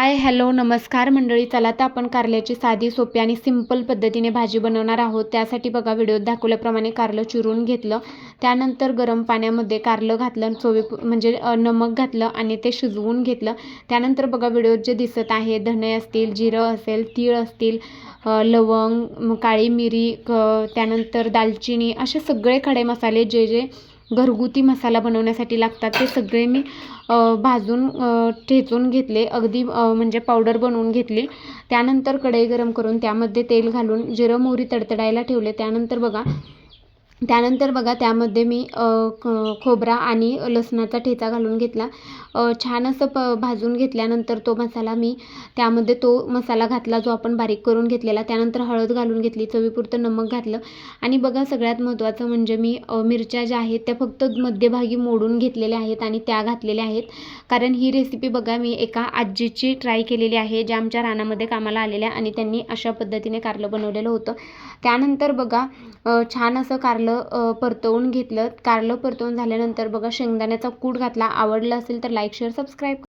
Hi hello नमस्कार मंडळी. चला तर आपण कारल्याची साधी सोपी आणि सिंपल पद्धतीने भाजी बनवणार आहोत. त्यासाठी बघा व्हिडिओत दाखवल्याप्रमाणे कारलं चिरून घेतलं, त्यानंतर गरम पाण्यामध्ये कारलं घातलं, नमक घातलं आणि ते शिजवून घेतलं. त्यानंतर बघा व्हिडिओत जे दिसत आहे धणे असतील, जिरं असेल, तीळ असतील, लवंग, काळी मिरी, त्यानंतर दालचिनी, असे सगळे खडे मसाले जे घरगुती मसाला बनवण्यासाठी लागतात ते सगळे मी भाजून ठेचून घेतले, अगदी पावडर बनवून घेतली. त्यानंतर कढई गरम करून त्यामध्ये तेल घालून जिरं मोहरी तडतडायला ठेवले. त्यानंतर बघा त्यामध्ये मी खोबरा आणि लसणाचा ठेचा घालून घेतला. छान असं भाजून घेतल्यानंतर त्यामध्ये तो मसाला घातला जो आपण बारीक करून घेतलेला. त्यानंतर हळद घालून घेतली, चवीपुरतं नमक घातलं आणि बघा सगळ्यात महत्त्वाचं म्हणजे मी मिरच्या ज्या आहेत त्या फक्त मध्यभागी मोडून घेतलेल्या आहेत आणि त्या घातलेल्या आहेत. कारण ही रेसिपी बघा मी एका आजीची ट्राय केलेली आहे, ज्या आमच्या रानामध्ये कामाला आलेल्या आणि त्यांनी अशा पद्धतीने कारलं बनवलेलं होतं. त्यानंतर बघा छान असं कारलं परतवून घेतलं. कारलं परतवून झाल्यानंतर बघा शेंगदाण्याचा कूट घातला. आवडलं असेल तर लाईक शेअर सबस्क्राईब.